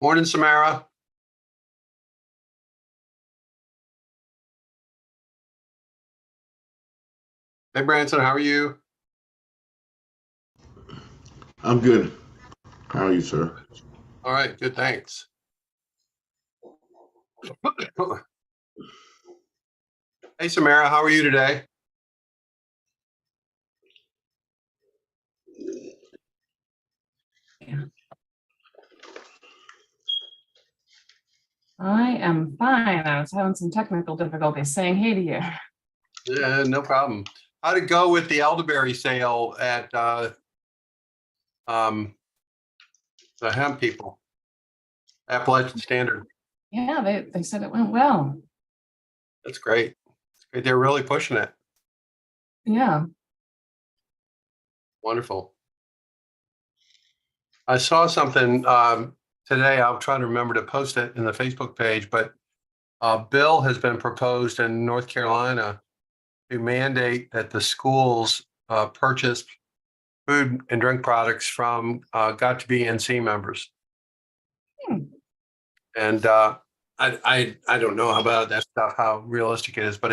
Morning, Samara. Hey, Branson, how are you? I'm good. How are you, sir? All right, good, thanks. Hey, Samara, how are you today? Yeah. I am fine. I was having some technical difficulties saying hey to you. Yeah, no problem. How'd it go with the elderberry sale at um, the hemp people, Appalachian Standard? Yeah, they said it went well. That's great. It's great. They're really pushing it. Yeah. Wonderful. I saw something today. I'll try to remember to post it in the Facebook page, but a bill has been proposed in North Carolina to mandate that the schools purchase food and drink products from got to be NC members. Hmm. And I don't know about that stuff, how realistic it is, but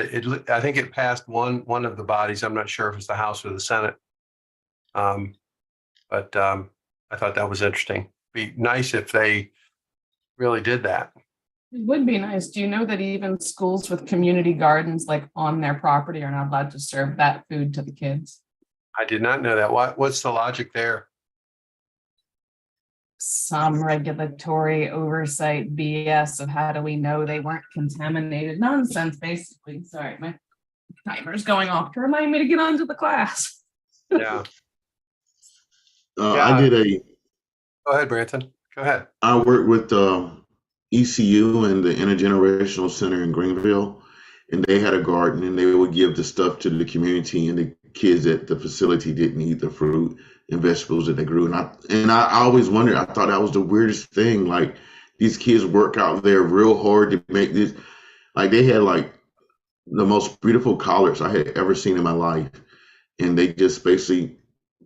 I think it passed one of the bodies. I'm not sure if it's the House or the Senate. But I thought that was interesting. Be nice if they really did that. It would be nice. Do you know that even schools with community gardens like on their property are not allowed to serve that food to the kids? I did not know that. What's the logic there? Some regulatory oversight BS of how do we know they weren't contaminated nonsense, basically. Sorry, my timer's going off to remind me to get on to the class. Yeah. I did a. Go ahead, Branson. Go ahead. I worked with ECU and the Intergenerational Center in Greenville, and they had a garden, and they would give the stuff to the community, and the kids at the facility didn't eat the fruit and vegetables that they grew. And I always wondered. I thought that was the weirdest thing. Like these kids work out there real hard to make this. Like they had like the most beautiful collards I had ever seen in my life, and they just basically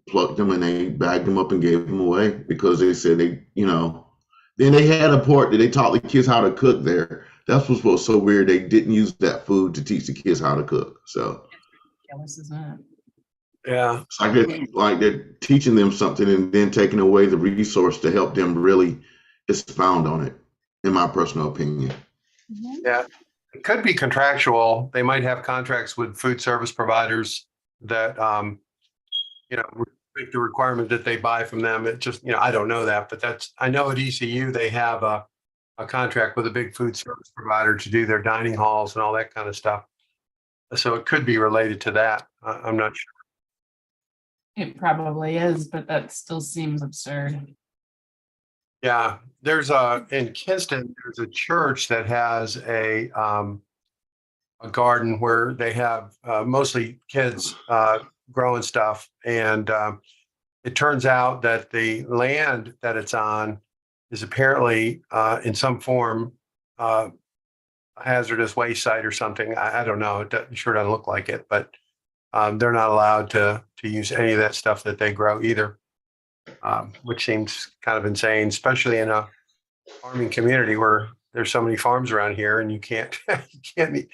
plucked them and they bagged them up and gave them away because they said then they had a part that they taught the kids how to cook there. That's what was so weird. They didn't use that food to teach the kids how to cook. So Jealous, isn't it? Yeah. it's like they're teaching them something and then taking away the resource to help them really expound on it, in my personal opinion. Yeah. It could be contractual. They might have contracts with food service providers that make the requirement that they buy from them. It just, I don't know that, but I know at ECU they have a contract with a big food service provider to do their dining halls and all that kind of stuff. So it could be related to that. I'm not sure. It probably is, but that still seems absurd. Yeah, in Kinston, there's a church that has a garden where they have mostly kids growing stuff, and it turns out that the land that it's on is apparently in some form a hazardous waste site or something. I don't know. Sure doesn't look like it, but they're not allowed to use any of that stuff that they grow either, which seems kind of insane, especially in a farming community where there's so many farms around here, and you can't can't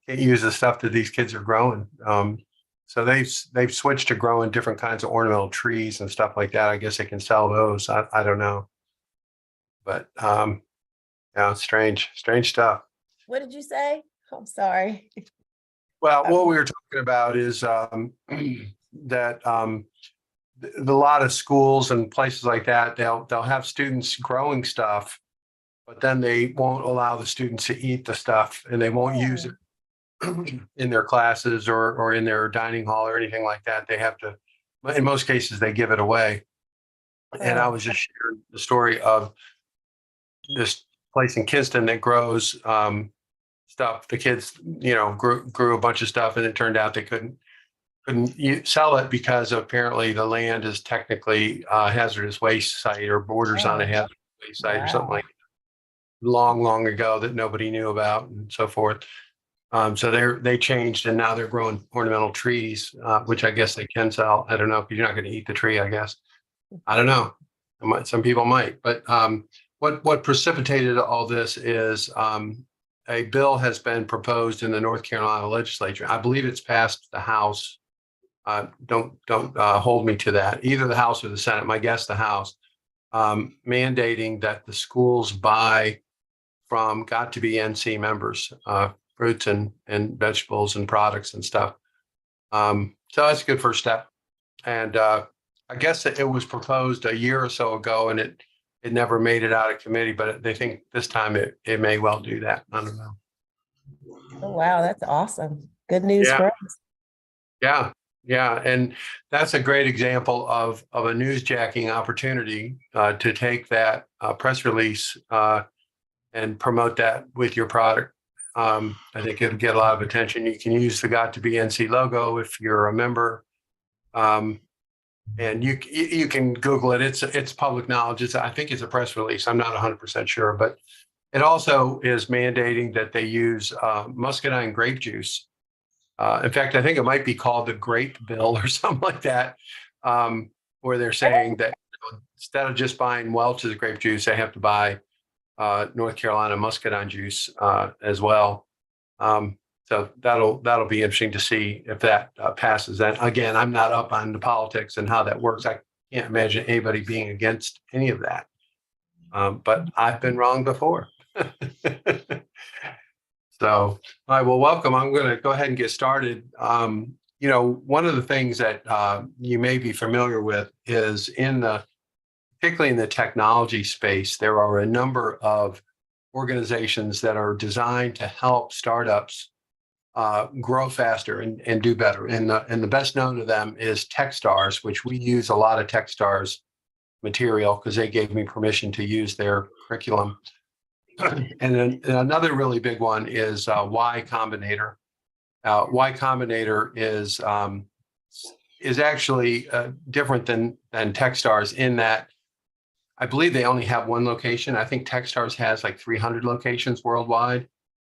use the stuff that these kids are growing. So they've switched to growing different kinds of ornamental trees and stuff like that. I guess they can sell those. I don't know, but yeah, strange stuff. What did you say? I'm sorry. Well, what we were talking about is that a lot of schools and places like that, they'll have students growing stuff, but then they won't allow the students to eat the stuff, and they won't use it in their classes or in their dining hall or anything like that. They have to, in most cases, they give it away. And I was just sharing the story of this place in Kinston that grows stuff. The kids, grew a bunch of stuff, and it turned out they couldn't sell it because apparently the land is technically a hazardous waste site or borders on a hazardous waste site or something like that. Long ago that nobody knew about and so forth. So they changed, and now they're growing ornamental trees, which I guess they can sell. I don't know, because you're not going to eat the tree, I guess. I don't know. Some people might, but what precipitated all this is a bill has been proposed in the North Carolina legislature. I believe it's passed the House. Don't hold me to that. Either the House or the Senate. My guess, the House, mandating that the schools buy from got-to-be NC members, fruits and vegetables and products and stuff. So that's a good first step. And I guess it was proposed a year or so ago, and it never made it out of committee, but they think this time it may well do that. I don't know. Oh, wow, that's awesome. Good news Yeah. for us. Yeah. And that's a great example of a newsjacking opportunity to take that press release and promote that with your product. I think it'll get a lot of attention. You can use the Got to Be NC logo if you're a member. And you can Google it. It's public knowledge. I think it's a press release. I'm not 100% sure, but it also is mandating that they use muscadine grape juice. In fact, I think it might be called the Grape Bill or something like that, where they're saying that instead of just buying Welch's grape juice, they have to buy North Carolina muscadine juice as well. So that'll be interesting to see if that passes. And again, I'm not up on the politics and how that works. I can't imagine anybody being against any of that. But I've been wrong before. So, all right, well, welcome. I'm going to go ahead and get started. One of the things that you may be familiar with is particularly in the technology space, there are a number of organizations that are designed to help startups grow faster and do better. And the best known of them is Techstars, which we use a lot of Techstars material because they gave me permission to use their curriculum. And then another really big one is Y Combinator. Y Combinator is actually different than Techstars in that I believe they only have one location. I think Techstars has like 300 locations worldwide.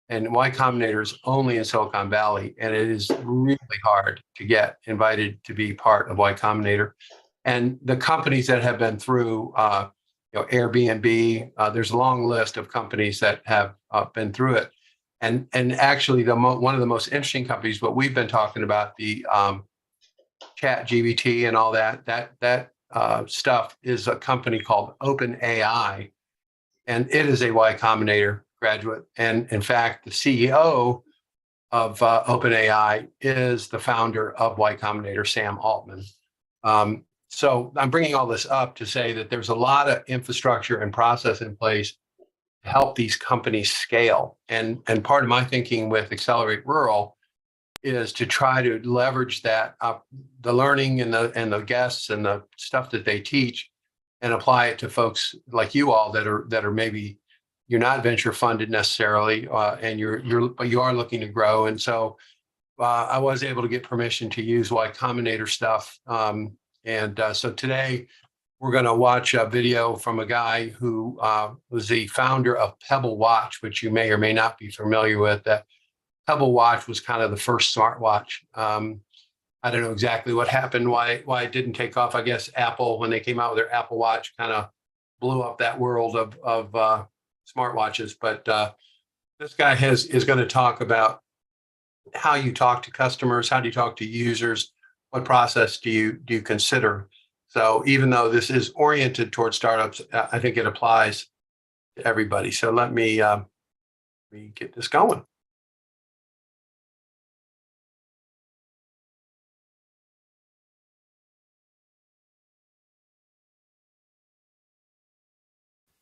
And Y Combinator is only in Silicon Valley, and it is really hard to get invited to be part of Y Combinator. And the companies that have been through, Airbnb, there's a long list of companies that have been through it. And actually, one of the most interesting companies, what we've been talking about, the ChatGPT and all that stuff is a company called OpenAI, and it is a Y Combinator graduate. And in fact, the CEO of OpenAI is the founder of Y Combinator, Sam Altman. So I'm bringing all this up to say that there's a lot of infrastructure and process in place to help these companies scale. And part of my thinking with Accelerate Rural is to try to leverage that the learning and the guests and the stuff that they teach and apply it to folks like you all that are maybe you're not venture funded necessarily, and but you are looking to grow. And so I was able to get permission to use Y Combinator stuff. So today we're going to watch a video from a guy who was the founder of Pebble Watch, which you may or may not be familiar with. That Pebble Watch was kind of the first smartwatch. I don't know exactly what happened, why it didn't take off. I guess Apple, when they came out with their Apple Watch, kind of blew up that world of smartwatches. But this guy is going to talk about how you talk to customers, how do you talk to users, what process do you consider. So even though this is oriented towards startups, I think it applies to everybody. So let me get this going.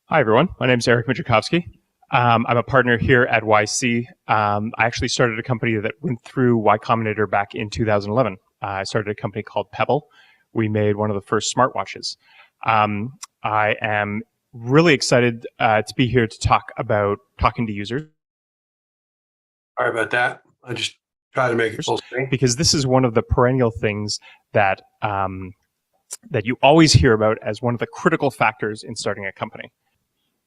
Hi, everyone. My name is Eric Mijakowski. I'm a partner here at YC. I actually started a company that went through Y Combinator back in 2011. I started a company called Pebble. We made one of the first smartwatches. I am really excited to be here to talk about talking to users. Sorry about that. I just try to make it full screen. Because this is one of the perennial things that that you always hear about as one of the critical factors in starting a company.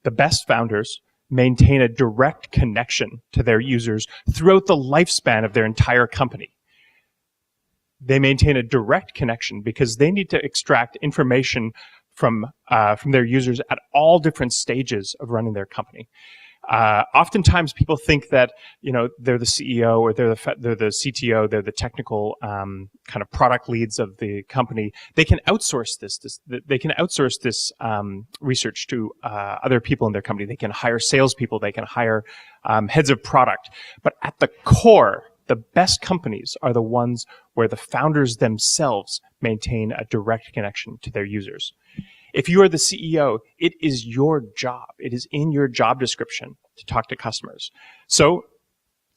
The best founders maintain a direct connection to their users throughout the lifespan of their entire company. They maintain a direct connection because they need to extract information from their users at all different stages of running their company. Oftentimes people think that, they're the CEO or they're the CTO, they're the technical kind of product leads of the company. They can outsource this research to other people in their company. They can hire salespeople. They can hire heads of product. But at the core, the best companies are the ones where the founders themselves maintain a direct connection to their users. If you are the CEO, it is your job. It is in your job description to talk to customers. So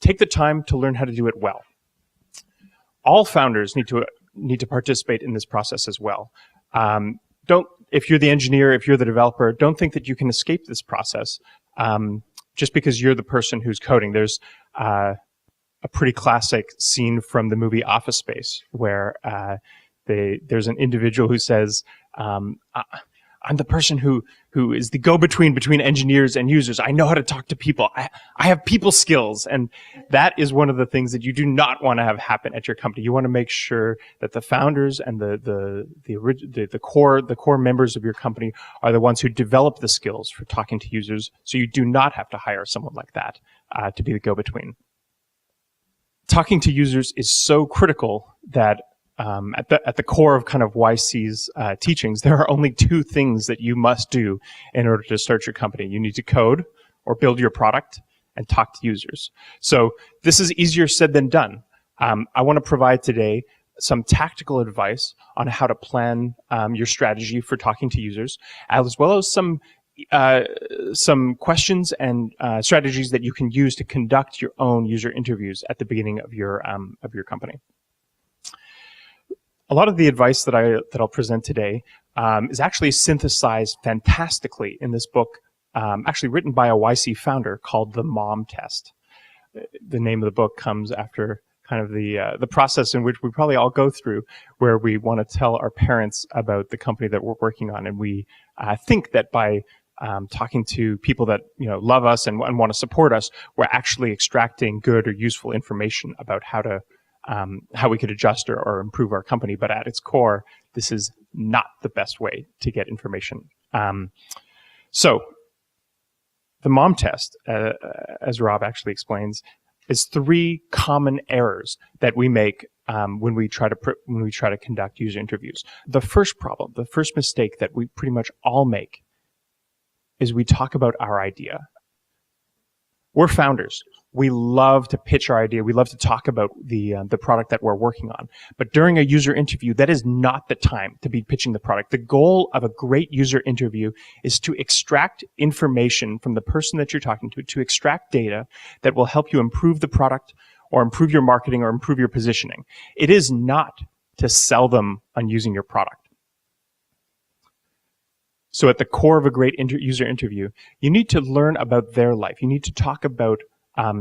take the time to learn how to do it well. All founders need to participate in this process as well. If you're the engineer, if you're the developer, don't think that you can escape this process just because you're the person who's coding. There's a pretty classic scene from the movie Office Space where there's an individual who says, I'm the person who is the go-between between engineers and users. I know how to talk to people. I have people skills. And that is one of the things that you do not want to have happen at your company. You want to make sure that the founders and the core members of your company are the ones who develop the skills for talking to users. So you do not have to hire someone like that to be the go-between. Talking to users is so critical that at the core of kind of YC's teachings, there are only two things that you must do in order to start your company. You need to code or build your product and talk to users. So this is easier said than done. I want to provide today some tactical advice on how to plan your strategy for talking to users, as well as some questions and strategies that you can use to conduct your own user interviews at the beginning of your company. A lot of the advice that I'll present today is actually synthesized fantastically in this book, actually written by a YC founder called The Mom Test. The name of the book comes after kind of the process in which we probably all go through, where we want to tell our parents about the company that we're working on, and we think that by talking to people that love us and want to support us, we're actually extracting good or useful information about how we could adjust or improve our company. But at its core, this is not the best way to get information. So the Mom Test, as Rob actually explains, is 3 common errors that we make when we try to conduct user interviews. The first problem, the first mistake that we pretty much all make is we talk about our idea. We're founders. We love to pitch our idea. We love to talk about the product that we're working on. But during a user interview, that is not the time to be pitching the product. The goal of a great user interview is to extract information from the person that you're talking to extract data that will help you improve the product or improve your marketing or improve your positioning. It is not to sell them on using your product. So at the core of a great user interview, you need to learn about their life. You need to talk about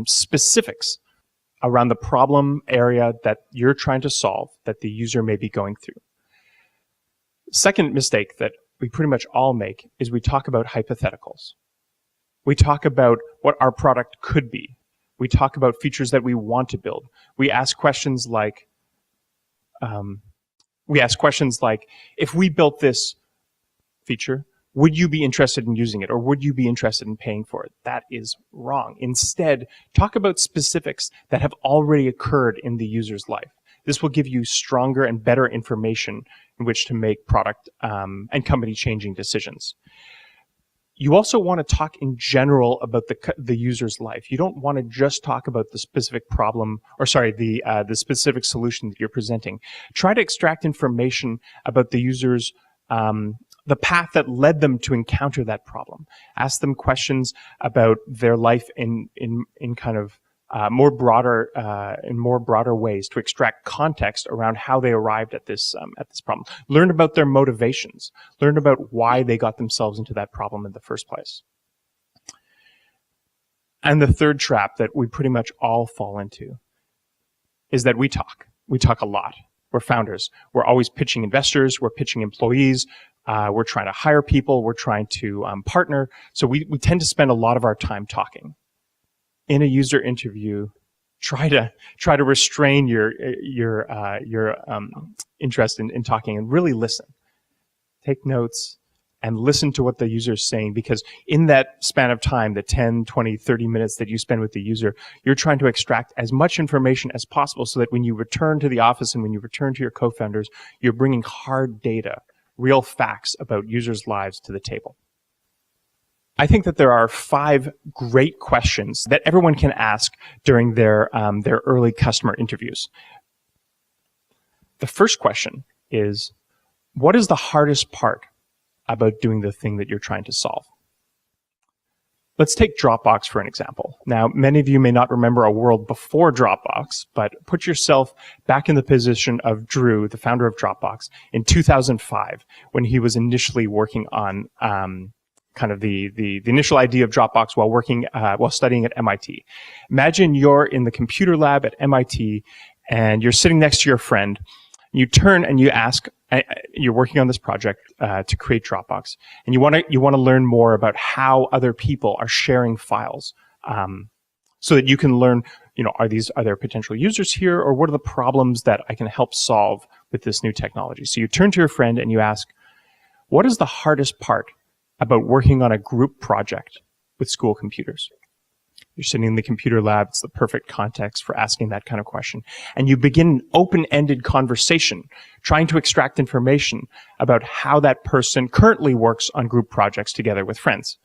specifics around the problem area that you're trying to solve that the user may be going through. Second mistake that we pretty much all make is we talk about hypotheticals. We talk about what our product could be. We talk about features that we want to build. We ask questions like, if we built this feature, would you be interested in using it, or would you be interested in paying for it? That is wrong. Instead, talk about specifics that have already occurred in the user's life. This will give you stronger and better information in which to make product and company changing decisions. You also want to talk in general about the user's life. You don't want to just talk about the specific problem, or sorry, the specific solution that you're presenting. Try to extract information about the user's the path that led them to encounter that problem. Ask them questions about their life in kind of more broader ways to extract context around how they arrived at this problem. Learn about their motivations. Learn about why they got themselves into that problem in the first place. And the third trap that we pretty much all fall into is that we talk. We talk a lot. We're founders. We're always pitching investors. We're pitching employees. We're trying to hire people. We're trying to partner. So we tend to spend a lot of our time talking. In a user interview, try to restrain your interest in talking and really listen. Take notes. and listen to what the user is saying, because in that span of time, the 10, 20, 30 minutes that you spend with the user, you're trying to extract as much information as possible so that when you return to the office and when you return to your co-founders, you're bringing hard data, real facts about users' lives to the table. I think that there are 5 great questions that everyone can ask during their early customer interviews. The first question is, what is the hardest part about doing the thing that you're trying to solve? Let's take Dropbox for an example. Now, many of you may not remember a world before Dropbox, but put yourself back in the position of Drew, the founder of Dropbox, in 2005, when he was initially working on kind of the initial idea of Dropbox while studying at MIT. Imagine you're in the computer lab at MIT and you're sitting next to your friend. You turn and you ask, you're working on this project to create Dropbox, and you want to learn more about how other people are sharing files, so that you can learn, are there potential users here, or what are the problems that I can help solve with this new technology? So you turn to your friend and you ask, what is the hardest part about working on a group project with school computers? You're sitting in the computer lab. It's the perfect context for asking that kind of question. And you begin an open-ended conversation, trying to extract information about how that person currently works on group projects together with friends.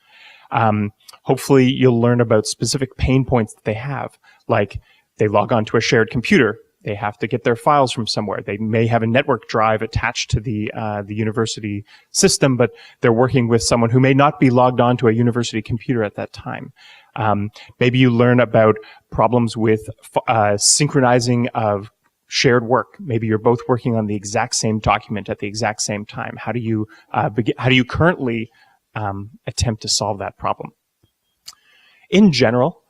Hopefully, you'll learn about specific pain points that they have, like they log onto a shared computer. They have to get their files from somewhere. They may have a network drive attached to the university system, but they're working with someone who may not be logged on to a university computer at that time. Maybe you learn about problems with synchronizing of shared work. Maybe you're both working on the exact same document at the exact same time. How do you currently attempt to solve that problem? In general,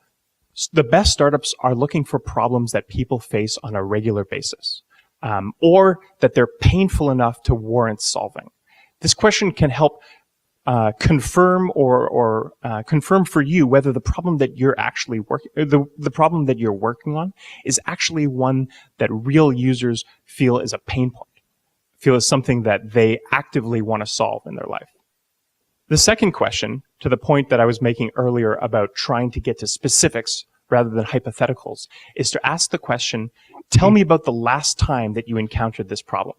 the best startups are looking for problems that people face on a regular basis, or that they're painful enough to warrant solving. This question can help confirm or confirm for you whether the problem that you're actually working, the problem that you're working on, is actually one that real users feel is a pain point, feel is something that they actively want to solve in their life. The second question, to the point that I was making earlier about trying to get to specifics rather than hypotheticals, is to ask the question, tell me about the last time that you encountered this problem.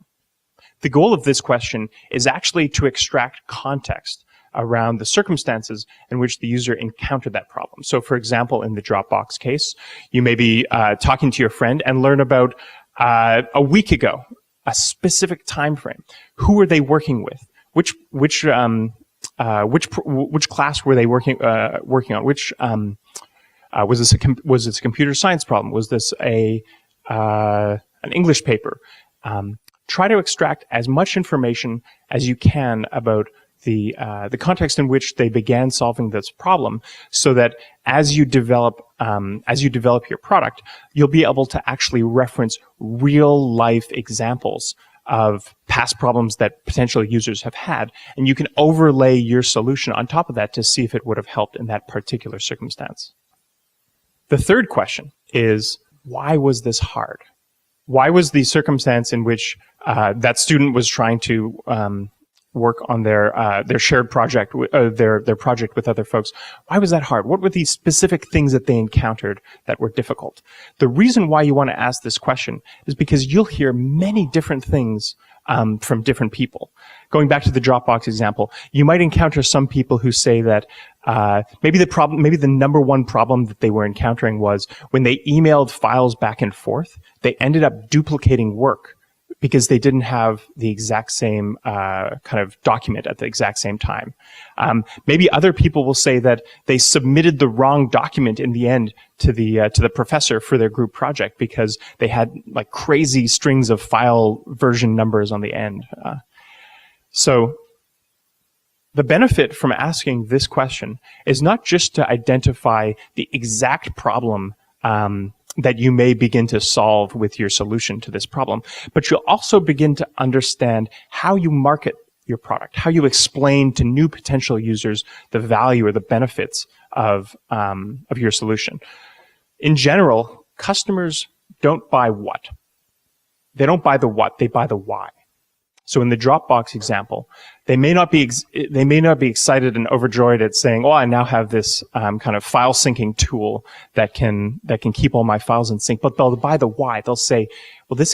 The goal of this question is actually to extract context around the circumstances in which the user encountered that problem. So, for example, in the Dropbox case, you may be talking to your friend and learn about a week ago, a specific time frame. Who were they working with? Which class were they working on? Was this a computer science problem? Was this an English paper? Try to extract as much information as you can about the context in which they began solving this problem, so that as you develop your product, you'll be able to actually reference real life examples of past problems that potential users have had, and you can overlay your solution on top of that to see if it would have helped in that particular circumstance. The third question is, why was this hard? Why was the circumstance in which that student was trying to work on their shared project, their project with other folks? Why was that hard? What were the specific things that they encountered that were difficult? The reason why you want to ask this question is because you'll hear many different things from different people. Going back to the Dropbox example, you might encounter some people who say that maybe the number one problem that they were encountering was when they emailed files back and forth, they ended up duplicating work because they didn't have the exact same kind of document at the exact same time. Maybe other people will say that they submitted the wrong document in the end to the professor for their group project because they had like crazy strings of file version numbers on the end. So the benefit from asking this question is not just to identify the exact problem that you may begin to solve with your solution to this problem, but you'll also begin to understand how you market your product, how you explain to new potential users the value or the benefits of your solution. In general, customers don't buy what. They don't buy the what, they buy the why. So in the Dropbox example, they may not be excited and overjoyed at saying, "Oh, I now have this kind of file syncing tool that can keep all my files in sync." But they'll buy the why. They'll say, "Well, this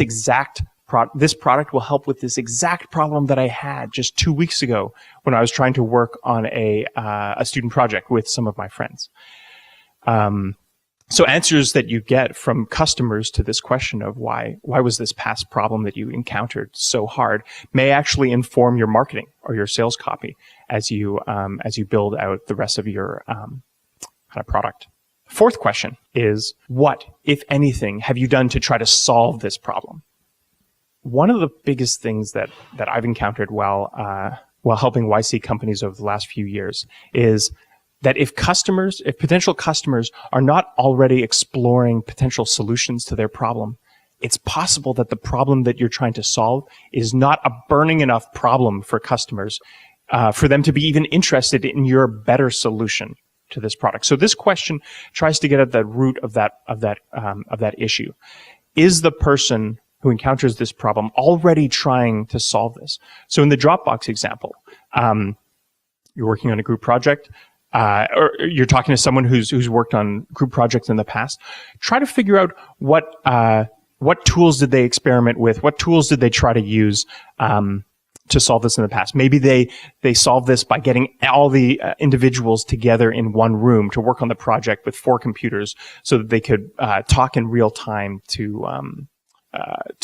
product will help with this exact problem that I had just 2 weeks ago when I was trying to work on a student project with some of my friends." So answers that you get from customers to this question of why was this past problem that you encountered so hard may actually inform your marketing or your sales copy as you build out the rest of your kind of product. Fourth question is, what, if anything, have you done to try to solve this problem? One of the biggest things that I've encountered while helping YC companies over the last few years is that if potential customers are not already exploring potential solutions to their problem, it's possible that the problem that you're trying to solve is not a burning enough problem for customers for them to be even interested in your better solution to this product. So this question tries to get at the root of that issue. Is the person who encounters this problem already trying to solve this? So in the Dropbox example, you're working on a group project, or you're talking to someone who's worked on group projects in the past. Try to figure out what tools did they experiment with, what tools did they try to use to solve this in the past. Maybe they solved this by getting all the individuals together in one room to work on the project with 4 computers, so that they could talk in real time to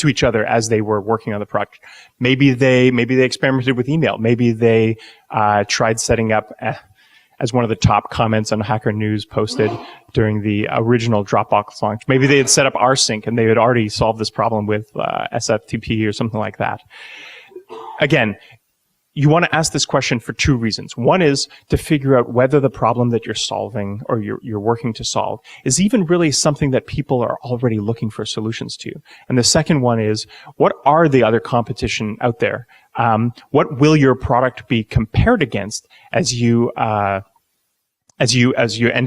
each other as they were working on the project. Maybe they experimented with email. Maybe they tried setting up, as one of the top comments on Hacker News posted during the original Dropbox launch, maybe they had set up rsync and they had already solved this problem with SFTP or something like that. Again, you want to ask this question for 2 reasons. One is to figure out whether the problem that you're solving or you're working to solve is even really something that people are already looking for solutions to. And the second one is, what are the other competition out there? What will your product be compared against as you end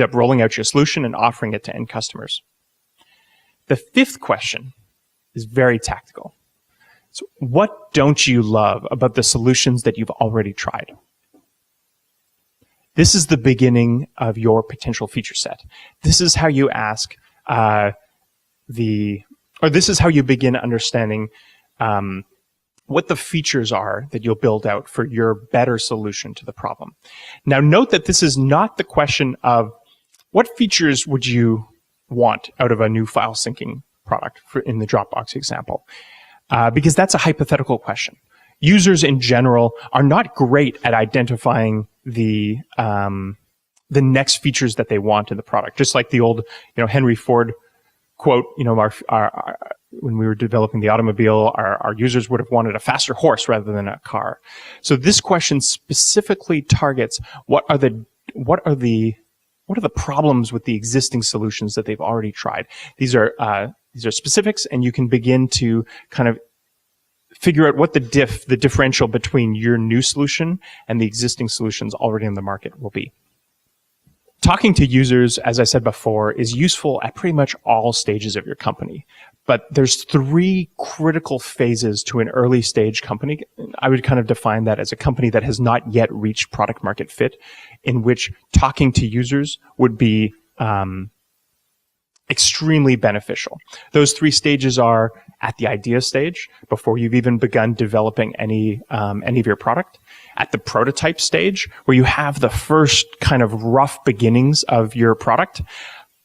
up rolling out your solution and offering it to end customers? The 5th question is very tactical. So what don't you love about the solutions that you've already tried? This is the beginning of your potential feature set. This is how you ask this is how you begin understanding what the features are that you'll build out for your better solution to the problem. Now, note that this is not the question of what features would you want out of a new file syncing product in the Dropbox example, because that's a hypothetical question. Users in general are not great at identifying the next features that they want in the product. Just like the old, Henry Ford quote, when we were developing the automobile, our users would have wanted a faster horse rather than a car. So this question specifically targets what are the problems with the existing solutions that they've already tried. These are specifics, and you can begin to kind of figure out what the differential between your new solution and the existing solutions already in the market will be. Talking to users, as I said before, is useful at pretty much all stages of your company. But there's 3 critical phases to an early stage company. I would kind of define that as a company that has not yet reached product market fit, in which talking to users would be extremely beneficial. Those 3 stages are at the idea stage, before you've even begun developing any of your product; at the prototype stage, where you have the first kind of rough beginnings of your product,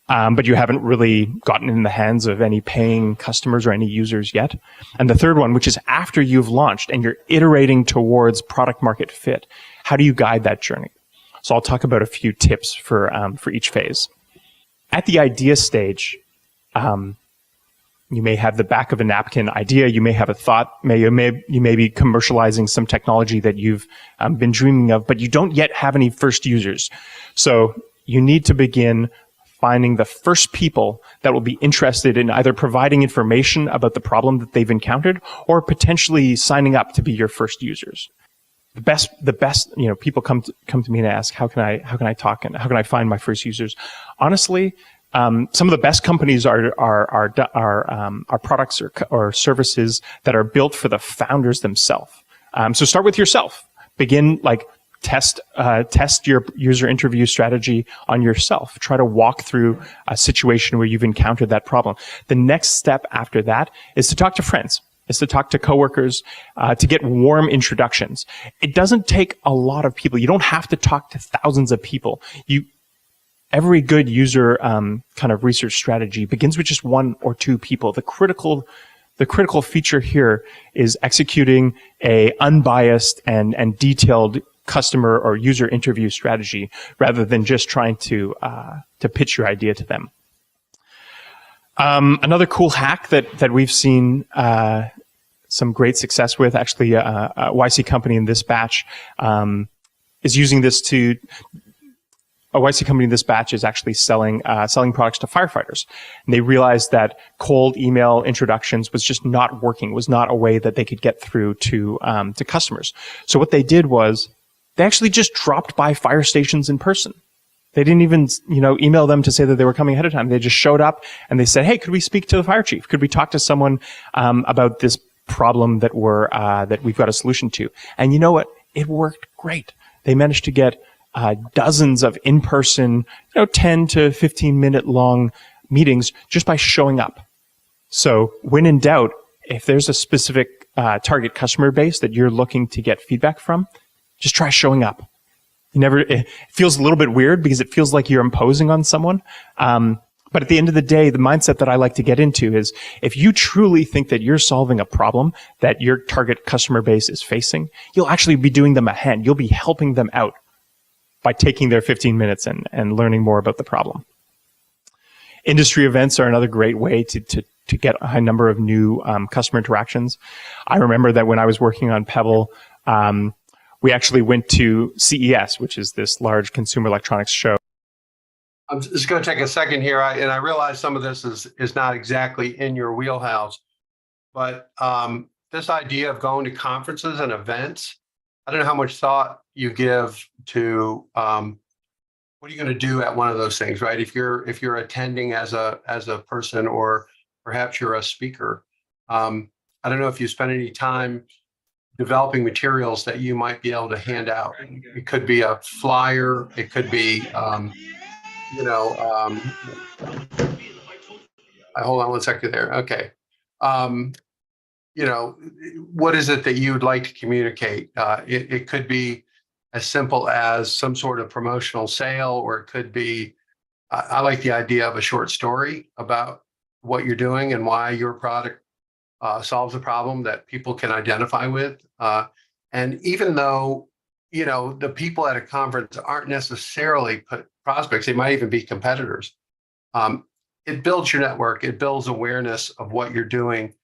but you haven't really gotten in the hands of any paying customers or any users yet; and the third one, which is after you've launched and you're iterating towards product market fit. How do you guide that journey? So I'll talk about a few tips for each phase. At the idea stage, you may have the back of a napkin idea. You may have a thought. You may be commercializing some technology that you've been dreaming of, but you don't yet have any first users. So you need to begin finding the first people that will be interested in either providing information about the problem that they've encountered, or potentially signing up to be your first users. The best, people come to me and ask, how can I talk and how can I find my first users? Honestly, some of the best companies are products or services that are built for the founders themselves. So start with yourself. Begin test your user interview strategy on yourself. Try to walk through a situation where you've encountered that problem. The next step after that is to talk to friends, is to talk to coworkers, to get warm introductions. It doesn't take a lot of people. You don't have to talk to thousands of people. Every good user kind of research strategy begins with just one or two people. The critical feature here is executing a unbiased and detailed customer or user interview strategy rather than just trying to pitch your idea to them. Another cool hack that we've seen some great success with, actually, a YC company in this batch is using this to. A YC company in this batch is actually selling products to firefighters. And they realized that cold email introductions was just not working, was not a way that they could get through to customers. So what they did was they actually just dropped by fire stations in person. They didn't even, email them to say that they were coming ahead of time. They just showed up and they said, "Hey, could we speak to the fire chief? Could we talk to someone about this problem that we've got a solution to?" And you know what? It worked great. They managed to get dozens of in-person, 10 to 15 minute long meetings just by showing up. So when in doubt, if there's a specific target customer base that you're looking to get feedback from, just try showing up. It feels a little bit weird because it feels like you're imposing on someone. But at the end of the day, the mindset that I like to get into is if you truly think that you're solving a problem that your target customer base is facing, you'll actually be doing them a hand. You'll be helping them out by taking their 15 minutes and learning more about the problem. Industry events are another great way to get a high number of new customer interactions. I remember that when I was working on Pebble, we actually went to CES, which is this large consumer electronics show. I'm just going to take a second here. I realize some of this is not exactly in your wheelhouse, but this idea of going to conferences and events, I don't know how much thought you give to what are you going to do at one of those things, right? If you're attending as a person, or perhaps you're a speaker, I don't know if you spend any time developing materials that you might be able to hand out. It could be a flyer. It could be, hold on one second there. Okay. What is it that you would like to communicate? It could be as simple as some sort of promotional sale, or it could be, I like the idea of a short story about what you're doing and why your product solves a problem that people can identify with. And even though, the people at a conference aren't necessarily prospects, they might even be competitors. It builds your network. It builds awareness of what you're doing.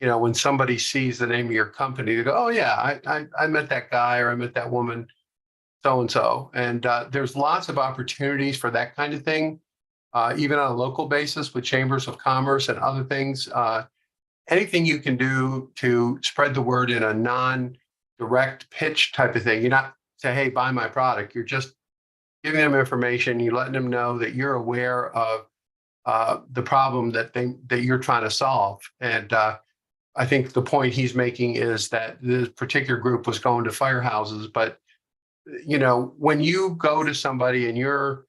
When somebody sees the name of your company, they go, "Oh yeah, I met that guy, or I met that woman, so-and-so." And there's lots of opportunities for that kind of thing, even on a local basis with chambers of commerce and other things. Anything you can do to spread the word in a non-direct pitch type of thing. You're not say, "Hey, buy my product." You're just giving them information. You're letting them know that you're aware of the problem that you're trying to solve. And I think the point he's making is that this particular group was going to firehouses, but when you go to somebody and you're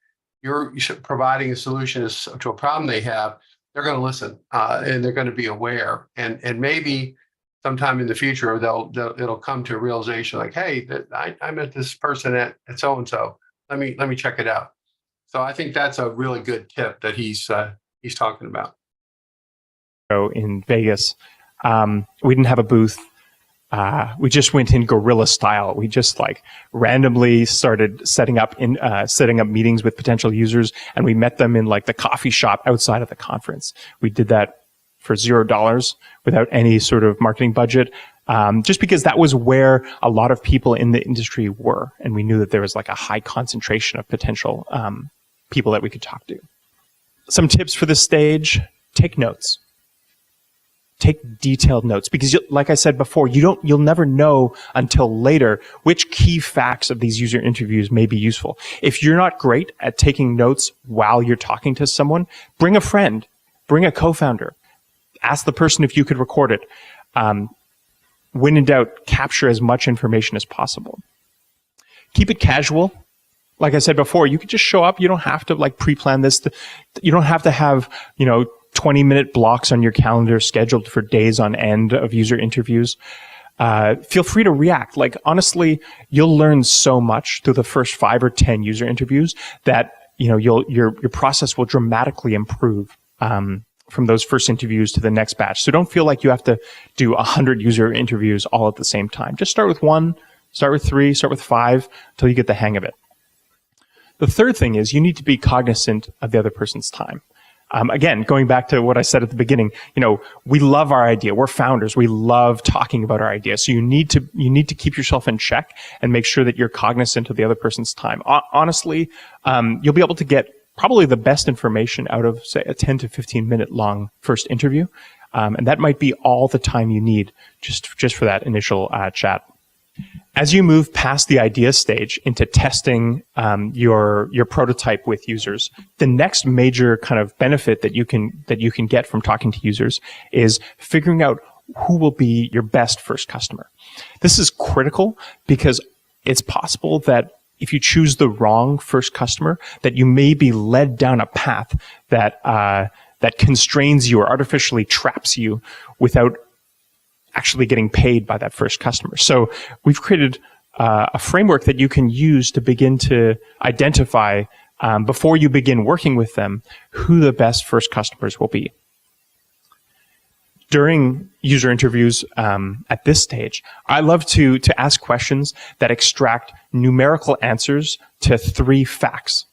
providing a solution to a problem they have, they're going to listen and they're going to be aware. And maybe sometime in the future, it'll come to a realization like, "Hey, I met this person at so-and-so. Let me check it out." So I think that's a really good tip that he's talking about. In Vegas, we didn't have a booth. We just went in guerrilla style. We just randomly started setting up meetings with potential users, and we met them in the coffee shop outside of the conference. We did that for $0 without any sort of marketing budget, just because that was where a lot of people in the industry were, and we knew that there was a high concentration of potential people that we could talk to. Some tips for this stage: take notes. Take detailed notes, because like I said before, you'll never know until later which key facts of these user interviews may be useful. If you're not great at taking notes while you're talking to someone, bring a friend, bring a co-founder, ask the person if you could record it. when in doubt, capture as much information as possible. Keep it casual. Like I said before, you could just show up. You don't have to like pre-plan this. You don't have to have, 20-minute blocks on your calendar scheduled for days on end of user interviews. Feel free to react. Like, honestly, you'll learn so much through the first 5 or 10 user interviews that, your process will dramatically improve, from those first interviews to the next batch. So don't feel like you have to do 100 user interviews all at the same time. Just start with 1, start with 3, start with 5 until you get the hang of it. The third thing is you need to be cognizant of the other person's time. Again, going back to what I said at the beginning, we love our idea. We're founders. We love talking about our idea. So you need to keep yourself in check and make sure that you're cognizant of the other person's time. Honestly, you'll be able to get probably the best information out of, say, a 10 to 15 minute long first interview. And that might be all the time you need just for that initial chat. As you move past the idea stage into testing your prototype with users, the next major kind of benefit that you can get from talking to users is figuring out who will be your best first customer. This is critical because it's possible that if you choose the wrong first customer, that you may be led down a path that constrains you or artificially traps you without actually getting paid by that first customer. So we've created a framework that you can use to begin to identify, before you begin working with them, who the best first customers will be. During user interviews at this stage, I love to ask questions that extract numerical answers to 3 facts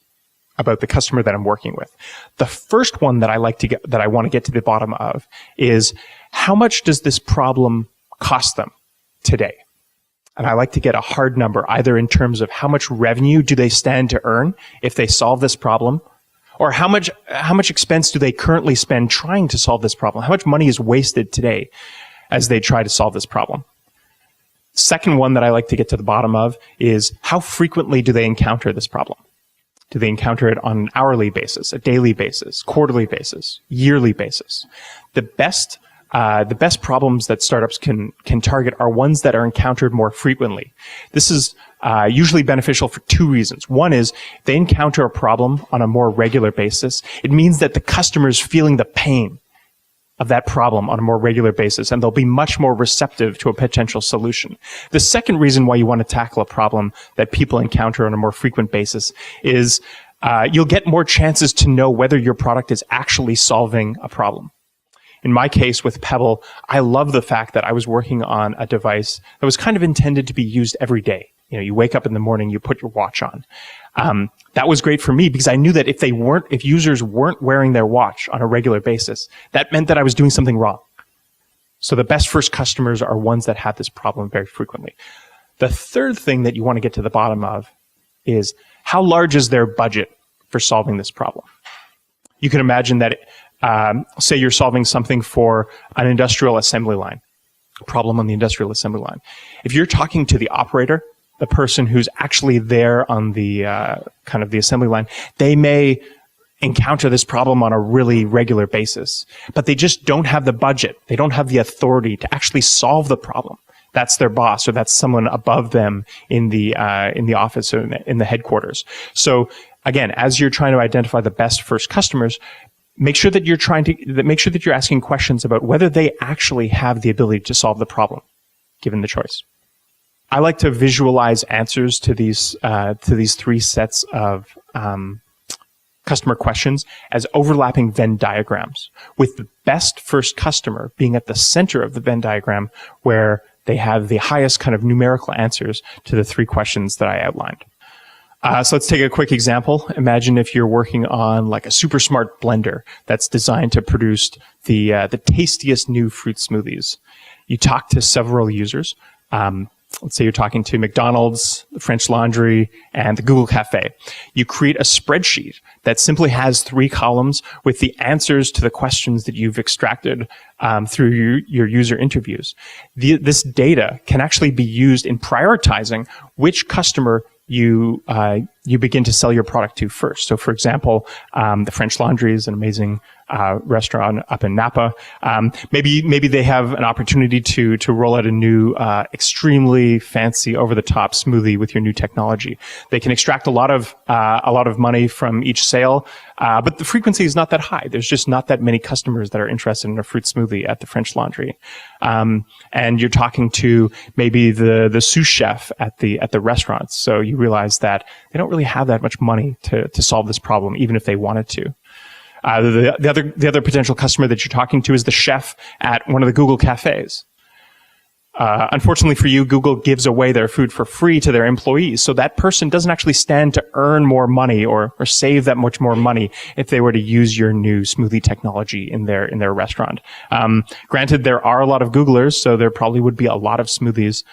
about the customer that I'm working with. The first one that I want to get to the bottom of is, how much does this problem cost them today? And I like to get a hard number, either in terms of how much revenue do they stand to earn if they solve this problem, or how much expense do they currently spend trying to solve this problem? How much money is wasted today as they try to solve this problem? Second one that I like to get to the bottom of is, how frequently do they encounter this problem? Do they encounter it on an hourly basis, a daily basis, quarterly basis, yearly basis? The best problems that startups can target are ones that are encountered more frequently. This is usually beneficial for 2 reasons. One is, if they encounter a problem on a more regular basis, it means that the customer is feeling the pain of that problem on a more regular basis, and they'll be much more receptive to a potential solution. The second reason why you want to tackle a problem that people encounter on a more frequent basis is you'll get more chances to know whether your product is actually solving a problem. In my case with Pebble, I love the fact that I was working on a device that was kind of intended to be used every day. You wake up in the morning, you put your watch on. That was great for me because I knew that if users weren't wearing their watch on a regular basis, that meant that I was doing something wrong. So the best first customers are ones that have this problem very frequently. The third thing that you want to get to the bottom of is, how large is their budget for solving this problem? You can imagine that, say you're solving something for an industrial assembly line, a problem on the industrial assembly line. If you're talking to the operator, the person who's actually there on the kind of the assembly line, they may encounter this problem on a really regular basis, but they just don't have the budget. They don't have the authority to actually solve the problem. That's their boss, or that's someone above them in the office or in the headquarters. So again, as you're trying to identify the best first customers, make sure that you're asking questions about whether they actually have the ability to solve the problem, given the choice. I like to visualize answers to these 3 sets of customer questions as overlapping Venn diagrams, with the best first customer being at the center of the Venn diagram, where they have the highest kind of numerical answers to the 3 questions that I outlined. So let's take a quick example. Imagine if you're working on like a super smart blender that's designed to produce the tastiest new fruit smoothies. You talk to several users. Let's say you're talking to McDonald's, the French Laundry, and the Google Cafe. You create a spreadsheet that simply has 3 columns with the answers to the questions that you've extracted through your user interviews. This data can actually be used in prioritizing which customer you you begin to sell your product to first. So, for example, the French Laundry is an amazing restaurant up in Napa. Maybe they have an opportunity to roll out a new, extremely fancy, over-the-top smoothie with your new technology. They can extract a lot of money from each sale, but the frequency is not that high. There's just not that many customers that are interested in a fruit smoothie at the French Laundry. And you're talking to maybe the sous chef at the restaurants. So you realize that they don't really have that much money to solve this problem, even if they wanted to. The other potential customer that you're talking to is the chef at one of the Google cafes. Unfortunately for you, Google gives away their food for free to their employees. So that person doesn't actually stand to earn more money or save that much more money if they were to use your new smoothie technology in their restaurant. Granted, there are a lot of Googlers, so there probably would be a lot of smoothies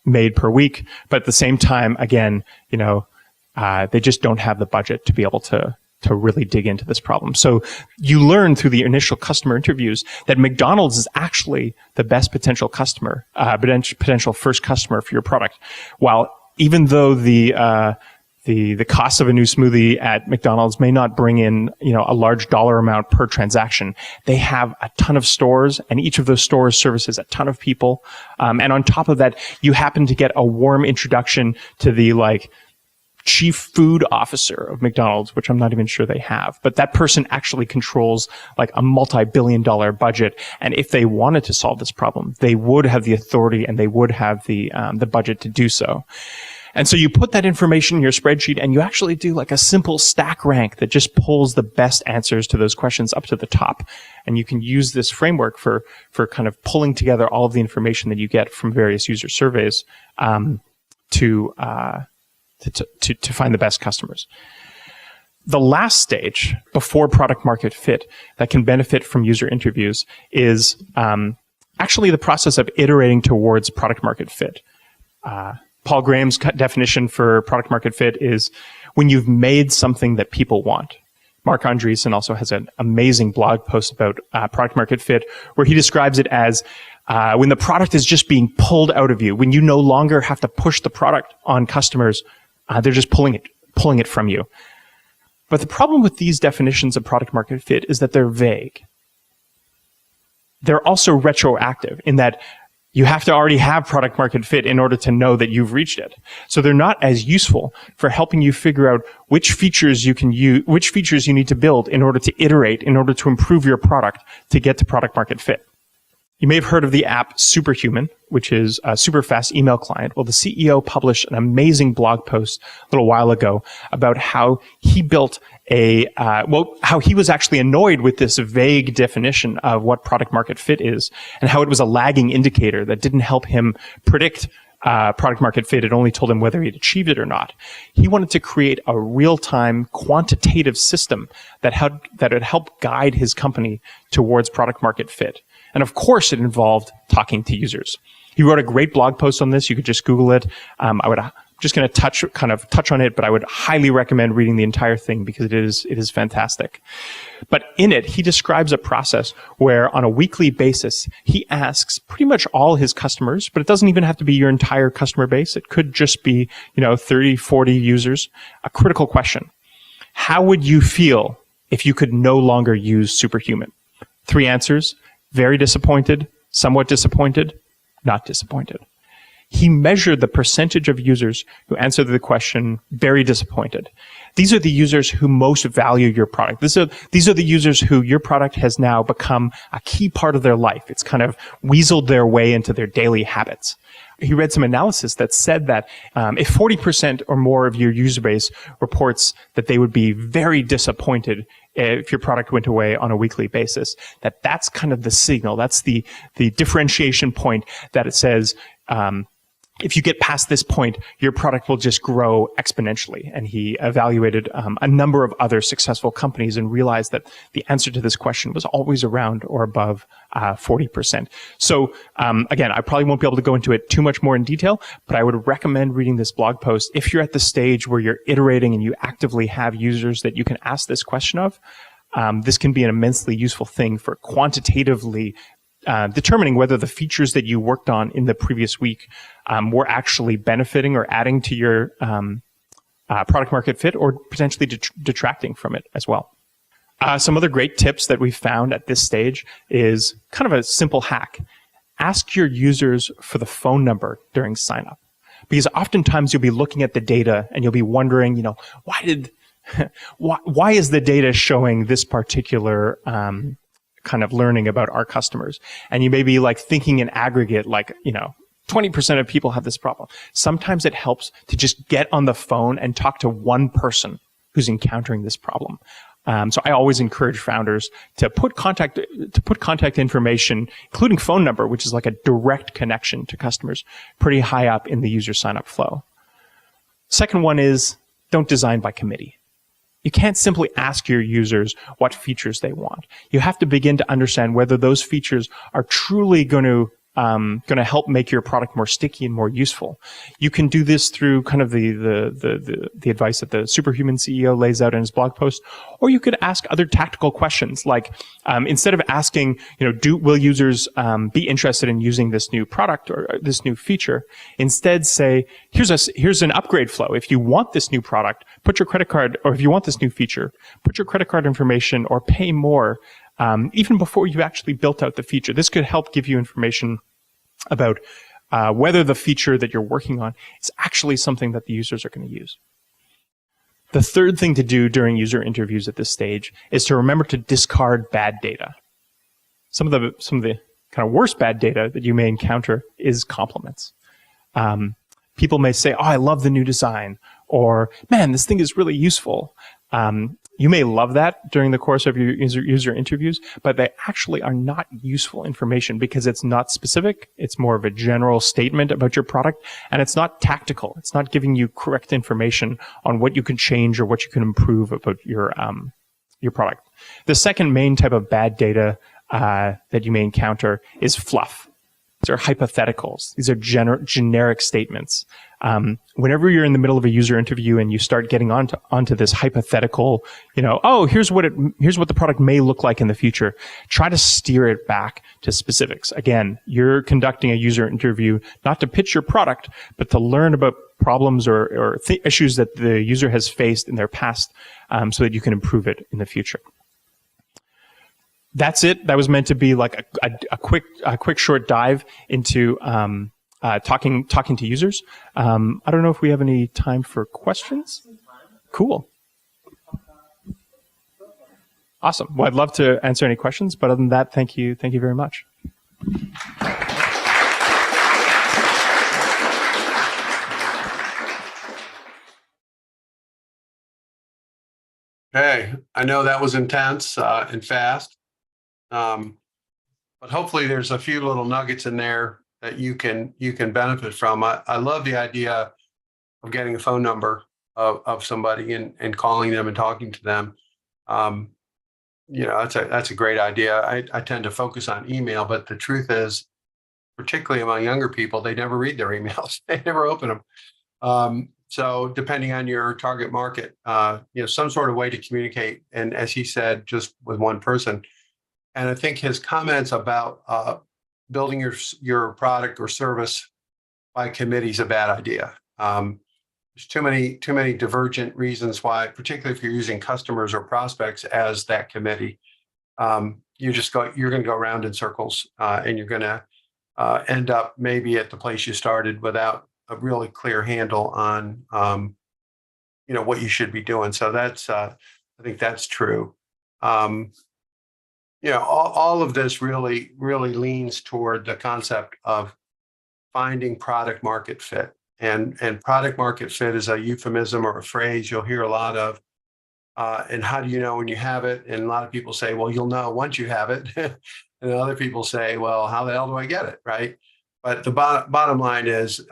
made per week. But at the same time, again, they just don't have the budget to be able to really dig into this problem. So you learn through the initial customer interviews that McDonald's is actually the best potential customer, potential first customer for your product. While even though the cost of a new smoothie at McDonald's may not bring in, a large dollar amount per transaction, they have a ton of stores, and each of those stores services a ton of people. And on top of that, you happen to get a warm introduction to the chief food officer of McDonald's, which I'm not even sure they have, but that person actually controls a multi-billion-dollar budget. And if they wanted to solve this problem, they would have the authority and they would have the budget to do so. And so you put that information in your spreadsheet and you actually do a simple stack rank that just pulls the best answers to those questions up to the top. And you can use this framework for kind of pulling together all of the information that you get from various user surveys, to find the best customers. The last stage before product market fit that can benefit from user interviews is actually the process of iterating towards product market fit. Paul Graham's definition for product market fit is when you've made something that people want. Mark Andreessen also has an amazing blog post about product market fit where he describes it as when the product is just being pulled out of you, when you no longer have to push the product on customers, they're just pulling it from you. But the problem with these definitions of product market fit is that they're vague. They're also retroactive in that you have to already have product market fit in order to know that you've reached it. So they're not as useful for helping you figure out which features you can use, which features you need to build in order to iterate, in order to improve your product to get to product market fit. You may have heard of the app Superhuman, which is a super fast email client. Well, the CEO published an amazing blog post a little while ago about how he built how he was actually annoyed with this vague definition of what product market fit is and how it was a lagging indicator that didn't help him predict product market fit. It only told him whether he'd achieved it or not. He wanted to create a real-time quantitative system that would help guide his company towards product market fit. And of course, it involved talking to users. He wrote a great blog post on this. You could just Google it. Just going to touch on it, but I would highly recommend reading the entire thing because it is fantastic. But in it, he describes a process where on a weekly basis, he asks pretty much all his customers, but it doesn't even have to be your entire customer base. It could just be, 30, 40 users, a critical question. How would you feel if you could no longer use Superhuman? 3 answers: very disappointed, somewhat disappointed, not disappointed. He measured the percentage of users who answered the question, very disappointed. These are the users who most value your product. These are the users who your product has now become a key part of their life. It's kind of weaseled their way into their daily habits. He read some analysis that said that if 40% or more of your user base reports that they would be very disappointed if your product went away on a weekly basis, that's kind of the signal. That's the differentiation point that it says, if you get past this point, your product will just grow exponentially. And he evaluated a number of other successful companies and realized that the answer to this question was always around or above 40%. So again, I probably won't be able to go into it too much more in detail, but I would recommend reading this blog post if you're at the stage where you're iterating and you actively have users that you can ask this question of. This can be an immensely useful thing for quantitatively determining whether the features that you worked on in the previous week were actually benefiting or adding to your product market fit, or potentially detracting from it as well. Some other great tips that we've found at this stage is kind of a simple hack. Ask your users for the phone number during sign up, because oftentimes you'll be looking at the data and you'll be wondering, why is the data showing this particular kind of learning about our customers? And you may be like thinking in aggregate, 20% of people have this problem. Sometimes it helps to just get on the phone and talk to one person who's encountering this problem. So I always encourage founders to put contact information, including phone number, which is like a direct connection to customers, pretty high up in the user sign-up flow. Second one is don't design by committee. You can't simply ask your users what features they want. You have to begin to understand whether those features are truly going to help make your product more sticky and more useful. You can do this through kind of the advice that the Superhuman CEO lays out in his blog post, or you could ask other tactical questions, like instead of asking, will users be interested in using this new product or this new feature, instead say, here's an upgrade flow. If you want this new product, put your credit card, or if you want this new feature, put your credit card information or pay more. Even before you actually built out the feature. This could help give you information about whether the feature that you're working on is actually something that the users are going to use. The third thing to do during user interviews at this stage is to remember to discard bad data. Some of the kind of worst bad data that you may encounter is compliments. People may say, "Oh, I love the new design," or "Man, this thing is really useful." You may love that during the course of your user interviews, but they actually are not useful information because it's not specific. It's more of a general statement about your product, and it's not tactical. It's not giving you correct information on what you can change or what you can improve about your product. The second main type of bad data that you may encounter is fluff. These are hypotheticals. These are generic statements. Whenever you're in the middle of a user interview and you start getting onto this hypothetical, here's what the product may look like in the future, try to steer it back to specifics. Again, you're conducting a user interview not to pitch your product, but to learn about problems or issues that the user has faced in their past, so that you can improve it in the future. That's it. That was meant to be like a quick short dive into talking to users. I don't know if we have any time for questions. Cool. Awesome. Well, I'd love to answer any questions, but other than that, thank you very much. Okay, I know that was intense and fast. But hopefully there's a few little nuggets in there that you can benefit from. I love the idea of getting a phone number of somebody and calling them and talking to them. That's a great idea. I tend to focus on email, but the truth is, particularly among younger people, they never read their emails. They never open them. So depending on your target market, some sort of way to communicate. And as he said, just with one person. And I think his comments about building your product or service by committee is a bad idea. There's too many divergent reasons why, particularly if you're using customers or prospects as that committee. You're going to go around in circles, and you're going to end up maybe at the place you started without a really clear handle on what you should be doing. So that's I think that's true. All of this really leans toward the concept of finding product market fit. And product market fit is a euphemism or a phrase you'll hear a lot of. And how do you know when you have it? And a lot of people say, well, you'll know once you have it. And other people say, well, how the hell do I get it? Right. But the bottom line is,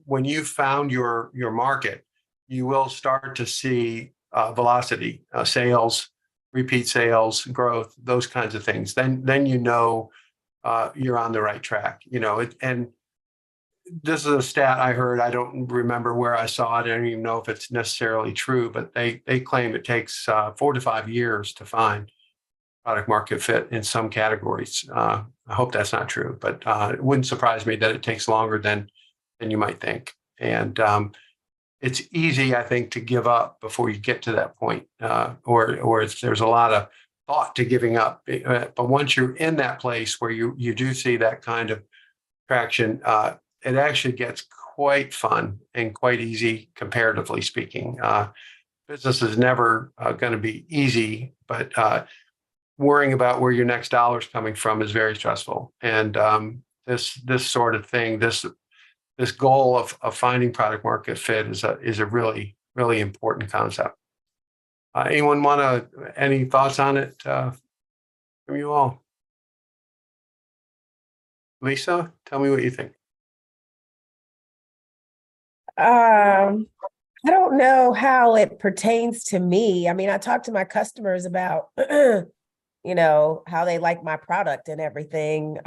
when you found your market, you will start to see velocity, sales, repeat sales, growth, those kinds of things. Then you're on the right track. And this is a stat I heard. I don't remember where I saw it. I don't even know if it's necessarily true, but they claim it takes 4 to 5 years to find product market fit in some categories. I hope that's not true, but it wouldn't surprise me that it takes longer than you might think. And it's easy, I think, to give up before you get to that point, or there's a lot of thought to giving up. But once you're in that place where you do see that kind of traction, it actually gets quite fun and quite easy, comparatively speaking. Business is never going to be easy, but worrying about where your next dollar is coming from is very stressful. And this sort of thing, this goal of finding product market fit is a really, really important concept. Anyone want any thoughts on it from you all? Lisa, tell me what you think. I don't know how it pertains to me. I mean, I talk to my customers about, how they like my product and everything.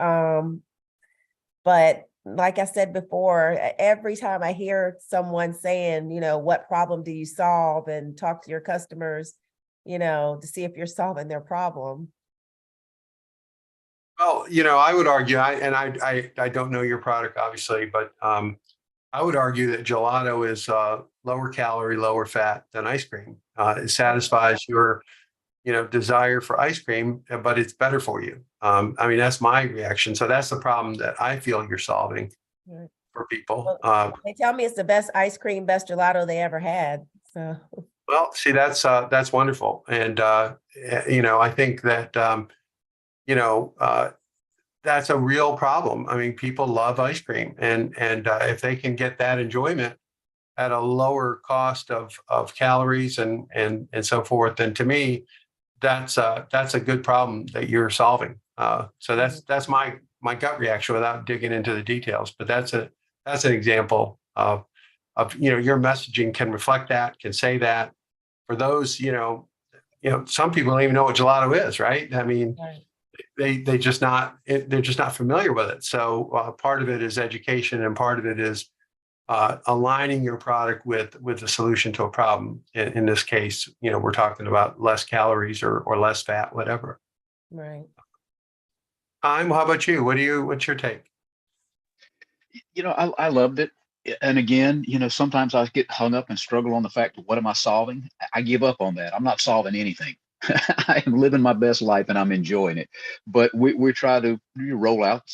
But like I said before, every time I hear someone saying, what problem do you solve, and talk to your customers, to see if you're solving their problem. Well, I would argue, I don't know your product, obviously, but I would argue that gelato is lower calorie, lower fat than ice cream. It satisfies your, desire for ice cream, but it's better for you. I mean, that's my reaction. So that's the problem that I feel you're solving Right. for people. They tell me it's the best ice cream, best gelato they ever had. So, Well, see, that's wonderful. And, I think that, that's a real problem. I mean, people love ice cream, and if they can get that enjoyment at a lower cost of calories and so forth, then to me, that's a good problem that you're solving. So that's my gut reaction without digging into the details. But that's an example of your messaging can reflect that, can say that. For those, some people don't even know what gelato is, right? I mean, right. they're just not familiar with it. So part of it is education, and part of it is aligning your product with the solution to a problem. In this case, we're talking about less calories or less fat, whatever. Right. How about you? What's your take? I loved it. And again, sometimes I get hung up and struggle on the fact of what am I solving? I give up on that. I'm not solving anything. I am living my best life and I'm enjoying it. But we try to roll out,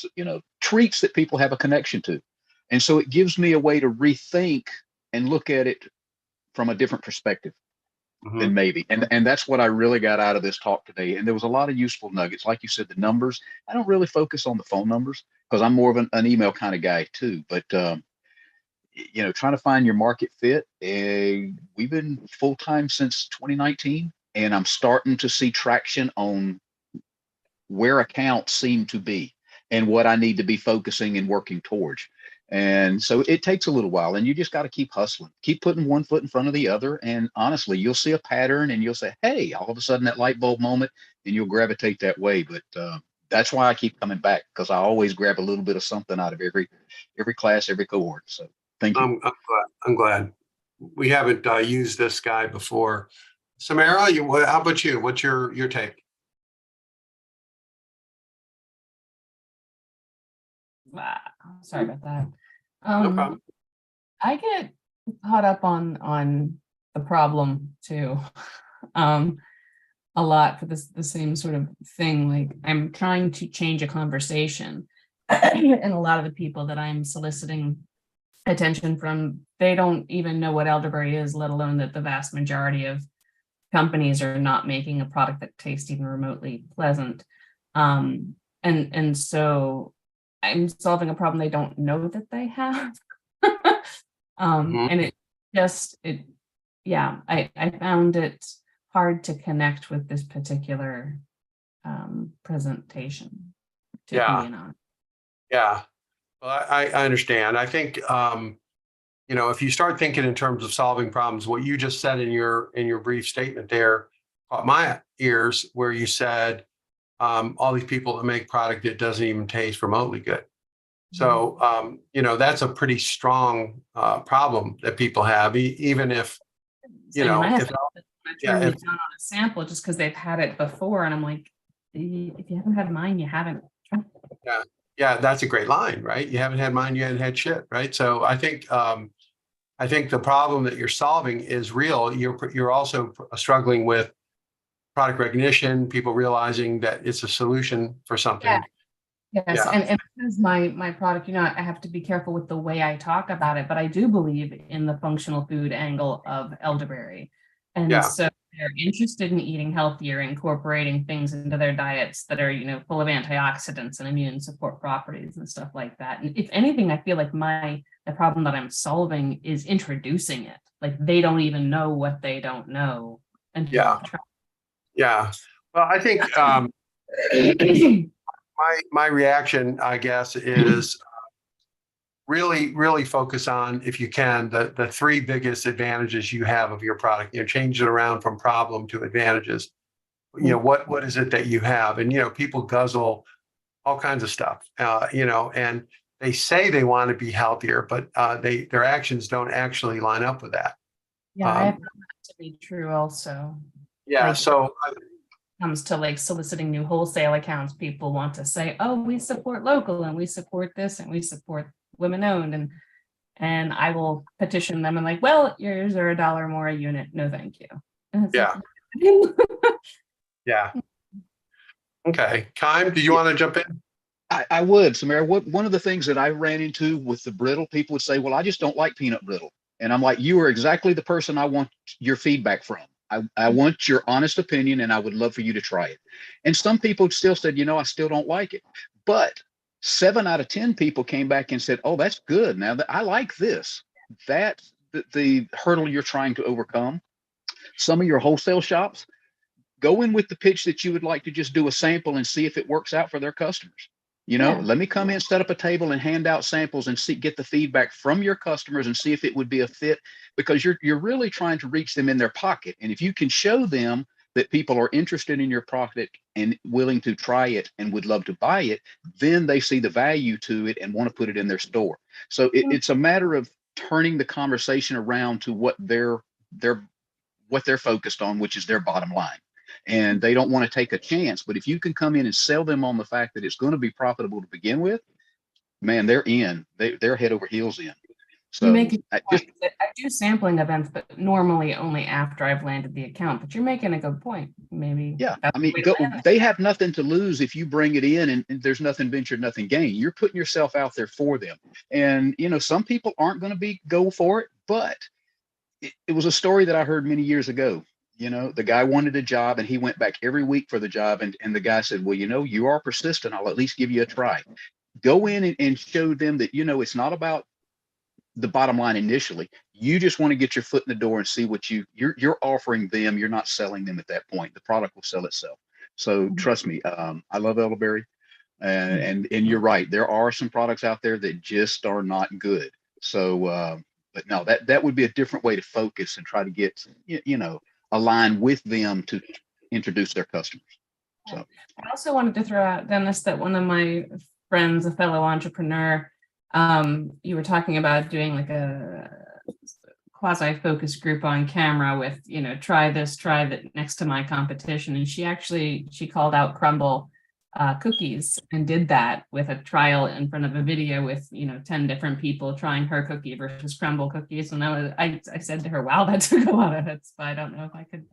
treats that people have a connection to. And so it gives me a way to rethink and look at it from a different perspective than maybe. And that's what I really got out of this talk today. And there was a lot of useful nuggets. Like you said, the numbers, I don't really focus on the phone numbers because I'm more of an email kind of guy too. But, trying to find your market fit. We've been full-time since 2019, and I'm starting to see traction on where accounts seem to be and what I need to be focusing and working towards. And so it takes a little while, and you just got to keep hustling, keep putting one foot in front of the other. And honestly, you'll see a pattern and you'll say, hey, all of a sudden that light bulb moment, and you'll gravitate that way. But that's why I keep coming back, because I always grab a little bit of something out of every class, every cohort. So thank you. I'm glad. We haven't used this guy before. Samara, how about you? What's your take? Wow, sorry about that. No problem. I get caught up on the problem too. A lot for the same sort of thing. Like, I'm trying to change a conversation, and a lot of the people that I'm soliciting attention from, they don't even know what elderberry is, let alone that the vast majority of companies are not making a product that tastes even remotely pleasant. And so I'm solving a problem they don't know that they have. And I found it hard to connect with this particular presentation, to be honest. Yeah. Well, I understand. I think, if you start thinking in terms of solving problems, what you just said in your brief statement there caught my ears, where you said all these people that make product that doesn't even taste remotely good. So, that's a pretty strong problem that people have, even if, I have to turn it down on a sample just because they've had it before. And I'm like, if you haven't had mine, you haven't tried it. Yeah, that's a great line, right? You haven't had mine, you haven't had shit, right? So I think the problem that you're solving is real. You're also struggling with product recognition, people realizing that it's a solution for something. Yes, Yeah. and because my product, I have to be careful with the way I talk about it, but I do believe in the functional food angle of elderberry. And Yeah. so they're interested in eating healthier, incorporating things into their diets that are, full of antioxidants and immune support properties and stuff like that. And if anything, I feel like the problem that I'm solving is introducing it. Like they don't even know what they don't know until Yeah. they try. Yeah. Well, I think my reaction, I guess, is really focus on, if you can, the three biggest advantages you have of your product. Change it around from problem to advantages. What is it that you have? And people guzzle all kinds of stuff. And they say they want to be healthier, but their actions don't actually line up with that. Yeah, I have found that to be true also. Yeah. Like, So comes to like soliciting new wholesale accounts, people want to say, oh, we support local and we support this and we support women owned, and I will petition them and like, well, yours are $1 more a unit, no thank you. Yeah. Like, Yeah. Okay. Kime, do you want to jump in? I would, Samara. One of the things that I ran into with the brittle, people would say, well, I just don't like peanut brittle. And I'm like, you are exactly the person I want your feedback from. I want your honest opinion, and I would love for you to try it. And some people still said, I still don't like it. But 7 out of 10 people came back and said, oh, that's good. Now that I like this. That's the hurdle you're trying to overcome. Some of your wholesale shops, go in with the pitch that you would like to just do a sample and see if it works out for their customers. Let me come in, set up a table and hand out samples and get the feedback from your customers and see if it would be a fit, because you're really trying to reach them in their pocket. And if you can show them that people are interested in your product and willing to try it and would love to buy it, then they see the value to it and want to put it in their store. So it's a matter of turning the conversation around to what they're focused on, which is their bottom line. And they don't want to take a chance. But if you can come in and sell them on the fact that it's going to be profitable to begin with, man, they're in. They're head over heels in. So I do sampling events, but normally only after I've landed the account. But you're making a good point. Maybe. Yeah, I mean, they have nothing to lose if you bring it in, and there's nothing ventured, nothing gained. You're putting yourself out there for them. And some people aren't going to go for it, but it was a story that I heard many years ago. The guy wanted a job and he went back every week for the job. And the guy said, well, you are persistent. I'll at least give you a try. Go in and show them that, it's not about the bottom line initially. You just want to get your foot in the door and see what you're offering them. You're not selling them at that point. The product will sell itself. So trust me, I love elderberry. And you're right. There are some products out there that just are not good. So, but no, that would be a different way to focus and try to get, align with them to introduce their customers. So I also wanted to throw out, Dennis, that one of my friends, a fellow entrepreneur, you were talking about doing like a quasi-focus group on camera with, try this, try that next to my competition. And she called out Crumble cookies and did that with a trial in front of a video with 10 different people trying her cookie versus Crumble cookies. And I said to her, wow, that took a lot of hits. But I don't know if I could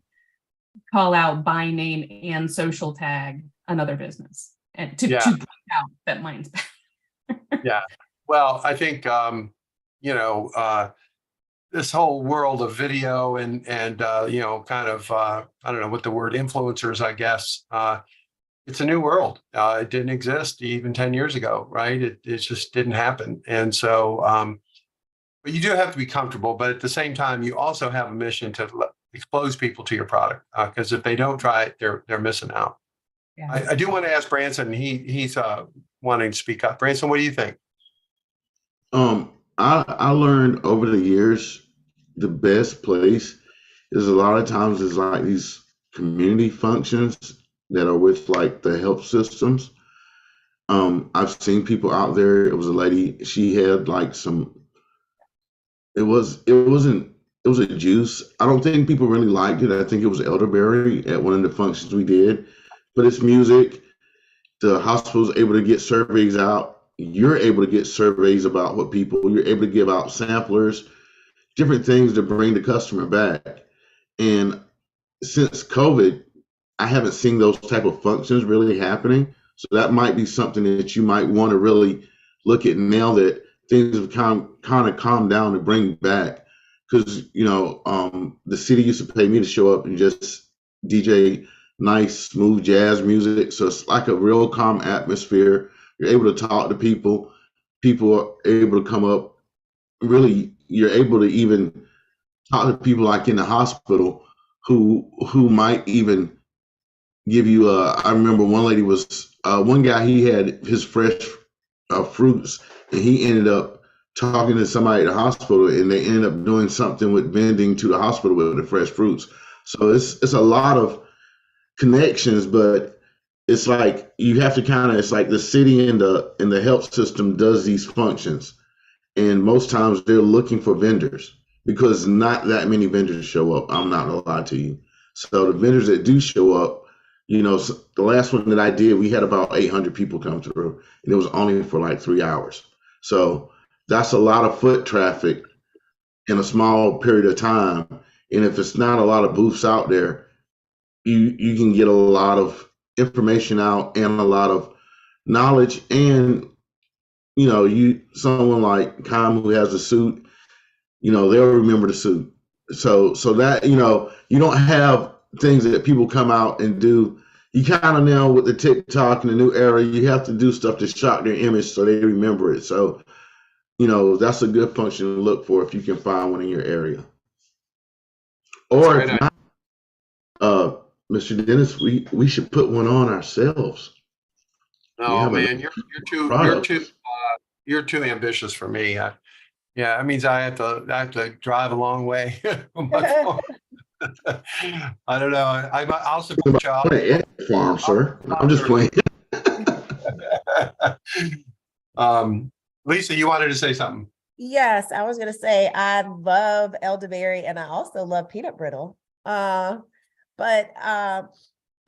call out by name and social tag another business and to point out that mine's better. Yeah. Well, I think this whole world of video and kind of I don't know what the word influencers, I guess. It's a new world. It didn't exist even 10 years ago, right? It just didn't happen. And so, but you do have to be comfortable. But at the same time, you also have a mission to expose people to your product, because if they don't try it, they're missing out. Yeah. I do want to ask Branson. He's wanting to speak up. Branson, what do you think? I learned over the years the best place is a lot of times is like these community functions that are with like the health systems. I've seen people out there. It was a lady, she had like it was a juice. I don't think people really liked it. I think it was elderberry at one of the functions we did, but it's music. The hospital's able to get surveys out. You're able to get surveys about what people, you're able to give out samplers, different things to bring the customer back. And since COVID, I haven't seen those type of functions really happening. So that might be something that you might want to really look at now that things have kind of calmed down to bring back. Because, the city used to pay me to show up and just DJ nice, smooth jazz music. So it's like a real calm atmosphere. You're able to talk to people. People are able to come up. Really, you're able to even talk to people like in the hospital who might even give you I remember one lady was one guy, he had his fresh fruits, and he ended up talking to somebody at the hospital, and they ended up doing something with vending to the hospital with the fresh fruits. So it's a lot of connections, but it's like you have to it's like the city and the health system does these functions, and most times they're looking for vendors because not that many vendors show up. I'm not gonna lie to you. So the vendors that do show up, the last one that I did, we had about 800 people come through, and it was only for like 3 hours. So that's a lot of foot traffic in a small period of time. And if it's not a lot of booths out there, you can get a lot of information out and a lot of knowledge. And someone like Kam who has a suit, they'll remember the suit. So that you don't have things that people come out and do. You kind of now with the TikTok and the new era, you have to do stuff to shock their image so they remember it. So that's a good function to look for if you can find one in your area. Or if not, Mr. Dennis, we should put one on ourselves. Oh man, you're too ambitious for me. Yeah, that means I have to drive a long way. On my phone. I don't know. I'll support you. Farm, sir. I'm just playing. Lisa, you wanted to say something. Yes, I was going to say I love elderberry and I also love peanut brittle. But I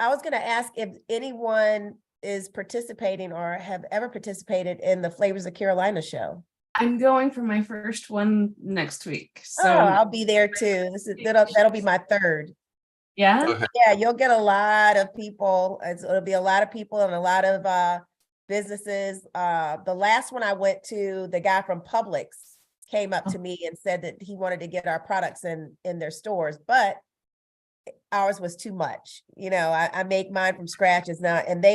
was going to ask if anyone is participating or have ever participated in the Flavors of Carolina show. I'm going for my first one next week. So I'll be there too. That'll be my third. Yeah. Okay. Yeah, you'll get a lot of people. It'll be a lot of people and a lot of businesses. The last one I went to, the guy from Publix came up to me and said that he wanted to get our products in their stores, but ours was too much. I make mine from scratch. It's not, and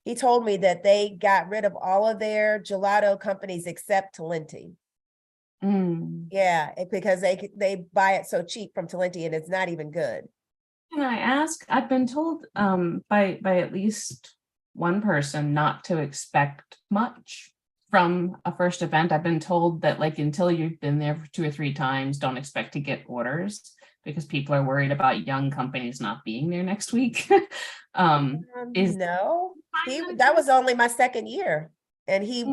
he told me that they got rid of all of their gelato companies except Talenti. Yeah, because they buy it so cheap from Talenti and it's not even good. Can I ask? I've been told by at least one person not to expect much from a first event. I've been told that until you've been there for 2 or 3 times, don't expect to get orders because people are worried about young companies not being there next week. No, that was only my second year. And he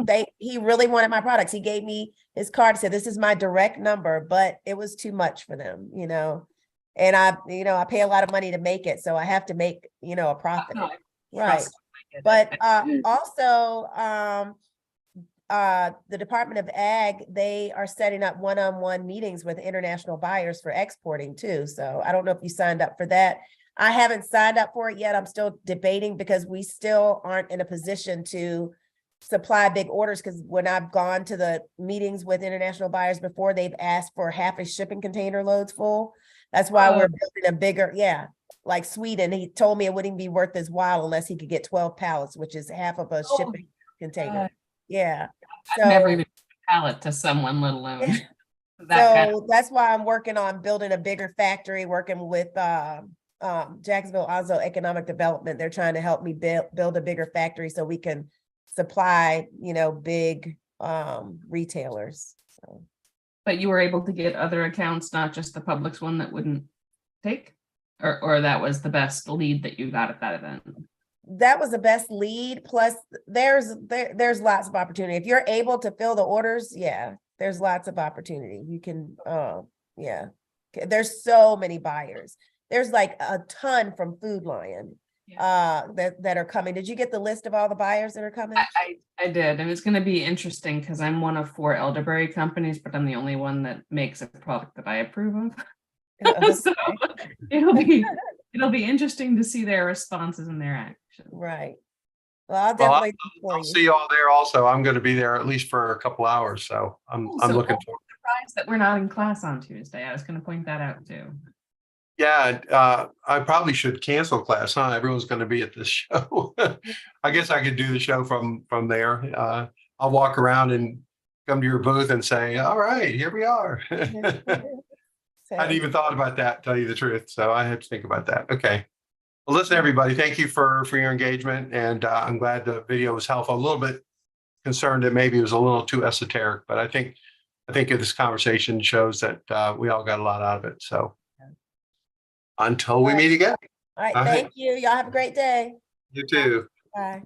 really wanted my products. He gave me his card, said, this is my direct number, but it was too much for them, and I pay a lot of money to make it. So I have to make, a profit. Right. But also the Department of Ag, they are setting up one-on-one meetings with international buyers for exporting too. So I don't know if you signed up for that. I haven't signed up for it yet. I'm still debating because we still aren't in a position to supply big orders, because when I've gone to the meetings with international buyers before, they've asked for half a shipping container loads full. That's why we're building a bigger, like Sweden. He told me it wouldn't be worth his while unless he could get 12 pallets, which is half of a shipping container. Yeah. I've never even pallet to someone, let alone that's why I'm working on building a bigger factory, working with Jacksonville Onslow Economic Development. They're trying to help me build a bigger factory so we can supply, big retailers. So. But you were able to get other accounts, not just the Publix one that wouldn't take, or that was the best lead that you got at that event. That was the best lead. Plus there's lots of opportunity. If you're able to fill the orders, there's lots of opportunity. You can, there's so many buyers. There's like a ton from Food Lion. that are coming. Did you get the list of all the buyers that are coming? I did, and it's going to be interesting because I'm one of 4 elderberry companies, but I'm the only one that makes a product that I approve of. So it'll be interesting to see their responses and their action. Right. Well, I'll Well, definitely look for I'll you. see you all there also. I'm going to be there at least for a couple hours, so I'm So looking I'm forward. surprised that we're not in class on Tuesday. I was going to point that out too. Yeah, I probably should cancel class, huh? Everyone's going to be at this show. I guess I could do the show from there. I'll walk around and come to your booth and say, "All right, here we are." I hadn't even thought about that, to tell you the truth. So I had to think about that. Okay. Well, listen, everybody, thank you for your engagement, and I'm glad the video was helpful. A little bit concerned that maybe it was a little too esoteric, but I think this conversation shows that we all got a lot out of it. So until we meet again, All right. All right. Thank you. Y'all have a great day. you too. Bye.